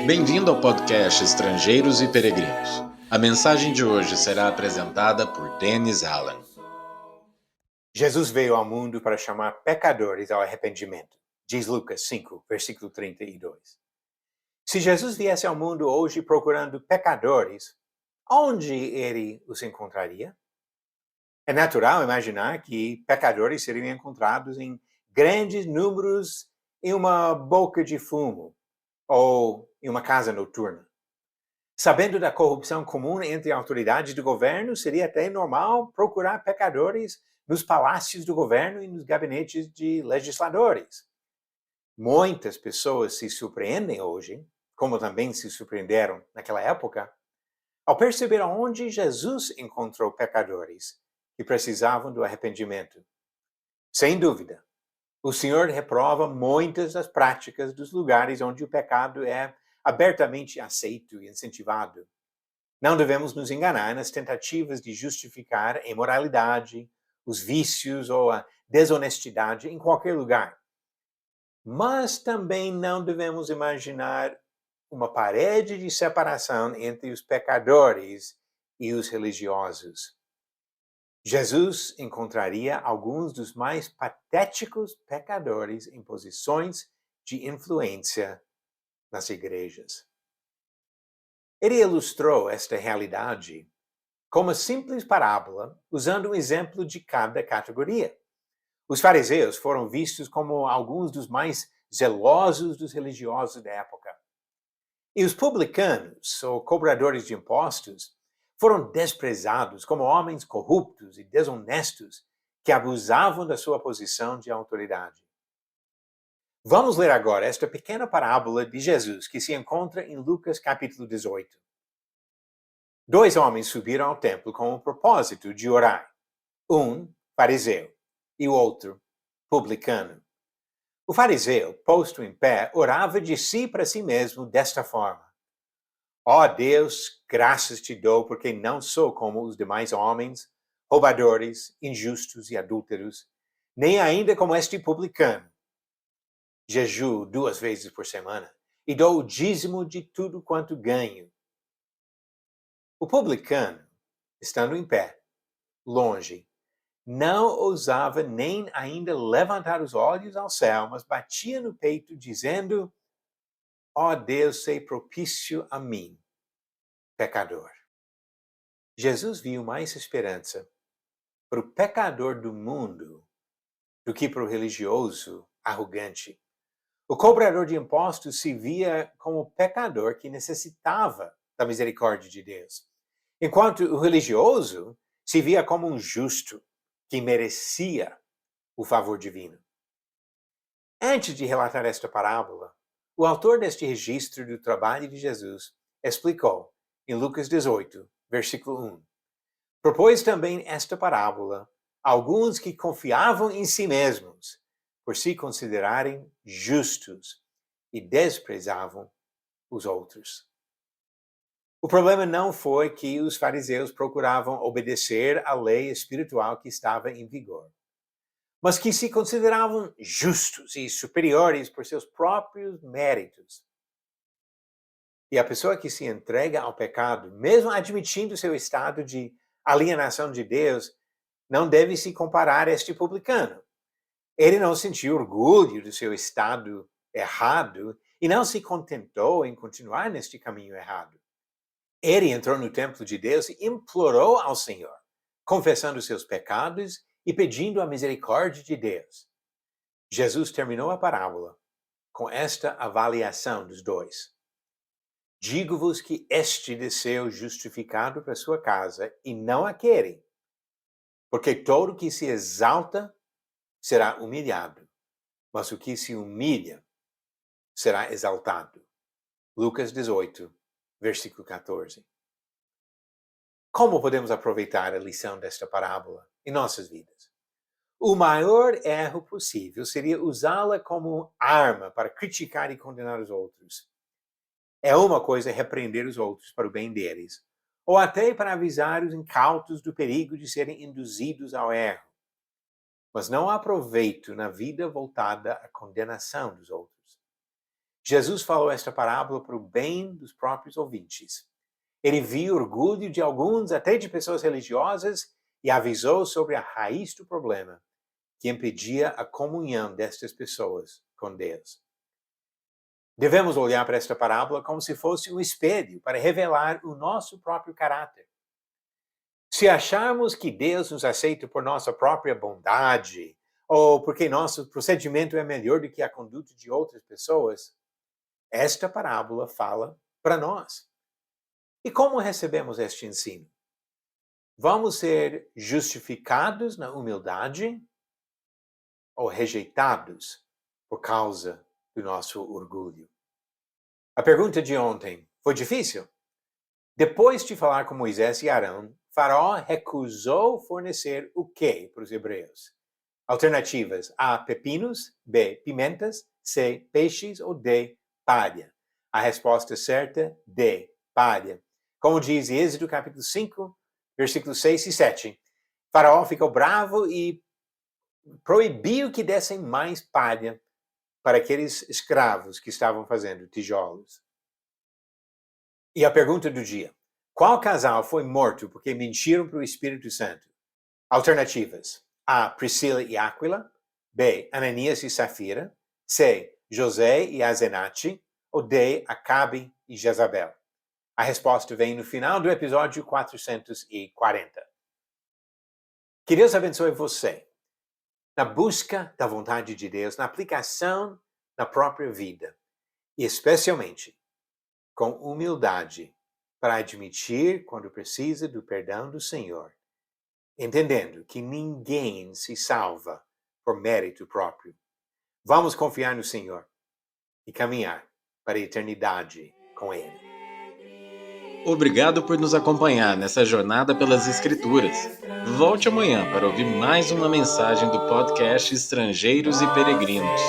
Bem-vindo ao podcast Estrangeiros e Peregrinos. A mensagem de hoje será apresentada por Dennis Allen. Jesus veio ao mundo para chamar pecadores ao arrependimento, diz Lucas 5, versículo 32. Se Jesus viesse ao mundo hoje procurando pecadores, onde ele os encontraria? É natural imaginar que pecadores seriam encontrados em grandes números em uma boca de fumo ou em uma casa noturna. Sabendo da corrupção comum entre autoridades do governo, seria até normal procurar pecadores nos palácios do governo e nos gabinetes de legisladores. Muitas pessoas se surpreendem hoje, como também se surpreenderam naquela época, ao perceber onde Jesus encontrou pecadores que precisavam do arrependimento. Sem dúvida, o Senhor reprova muitas das práticas dos lugares onde o pecado é abertamente aceito e incentivado. Não devemos nos enganar nas tentativas de justificar a imoralidade, os vícios ou a desonestidade em qualquer lugar. Mas também não devemos imaginar uma parede de separação entre os pecadores e os religiosos. Jesus encontraria alguns dos mais patéticos pecadores em posições de influência nas igrejas. Ele ilustrou esta realidade com uma simples parábola, usando um exemplo de cada categoria. Os fariseus foram vistos como alguns dos mais zelosos dos religiosos da época. E os publicanos, ou cobradores de impostos, foram desprezados como homens corruptos e desonestos que abusavam da sua posição de autoridade. Vamos ler agora esta pequena parábola de Jesus que se encontra em Lucas capítulo 18. 2 homens subiram ao templo com o propósito de orar. Um, fariseu, e o outro, publicano. O fariseu, posto em pé, orava de si para si mesmo desta forma: Ó Deus, graças te dou porque não sou como os demais homens, roubadores, injustos e adúlteros, nem ainda como este publicano. Jejuo 2 vezes por semana e dou o dízimo de tudo quanto ganho. O publicano, estando em pé, longe, não ousava nem ainda levantar os olhos ao céu, mas batia no peito, dizendo: Ó Deus, sei propício a mim, pecador. Jesus viu mais esperança para o pecador do mundo do que para o religioso arrogante. O cobrador de impostos se via como pecador que necessitava da misericórdia de Deus, enquanto o religioso se via como um justo que merecia o favor divino. Antes de relatar esta parábola, o autor deste registro do trabalho de Jesus explicou, em Lucas 18, versículo 1, propôs também esta parábola a alguns que confiavam em si mesmos, por se considerarem justos, e desprezavam os outros. O problema não foi que os fariseus procuravam obedecer à lei espiritual que estava em vigor, mas que se consideravam justos e superiores por seus próprios méritos. E a pessoa que se entrega ao pecado, mesmo admitindo seu estado de alienação de Deus, não deve se comparar a este publicano. Ele não sentiu orgulho do seu estado errado e não se contentou em continuar neste caminho errado. Ele entrou no templo de Deus e implorou ao Senhor, confessando seus pecados e pedindo a misericórdia de Deus. Jesus terminou a parábola com esta avaliação dos dois. Digo-vos que este desceu justificado para sua casa e não aquele, porque todo que se exalta será humilhado, mas o que se humilha será exaltado. Lucas 18, versículo 14. Como podemos aproveitar a lição desta parábola em nossas vidas? O maior erro possível seria usá-la como arma para criticar e condenar os outros. É uma coisa repreender os outros para o bem deles, ou até para avisar os incautos do perigo de serem induzidos ao erro. Mas não há proveito na vida voltada à condenação dos outros. Jesus falou esta parábola para o bem dos próprios ouvintes. Ele viu o orgulho de alguns, até de pessoas religiosas, e avisou sobre a raiz do problema, que impedia a comunhão destas pessoas com Deus. Devemos olhar para esta parábola como se fosse um espelho para revelar o nosso próprio caráter. Se acharmos que Deus nos aceita por nossa própria bondade, ou porque nosso procedimento é melhor do que a conduta de outras pessoas, esta parábola fala para nós. E como recebemos este ensino? Vamos ser justificados na humildade ou rejeitados por causa do nosso orgulho? A pergunta de ontem foi difícil? Depois de falar com Moisés e Arão, Faraó recusou fornecer o quê para os hebreus? Alternativas: A, pepinos, B, pimentas, C, peixes ou D, palha. A resposta certa, D, palha. Como diz Êxodo capítulo 5, versículos 6 e 7. Faraó ficou bravo e proibiu que dessem mais palha para aqueles escravos que estavam fazendo tijolos. E a pergunta do dia: qual casal foi morto porque mentiram para o Espírito Santo? Alternativas: A, Priscila e Áquila, B, Ananias e Safira, C, José e Azenate, ou D, Acabe e Jezabel. A resposta vem no final do episódio 440. Que Deus abençoe você na busca da vontade de Deus, na aplicação na própria vida, e especialmente com humildade para admitir quando precisa do perdão do Senhor, entendendo que ninguém se salva por mérito próprio. Vamos confiar no Senhor e caminhar para a eternidade com Ele. Obrigado por nos acompanhar nessa jornada pelas Escrituras. Volte amanhã para ouvir mais uma mensagem do podcast Estrangeiros e Peregrinos.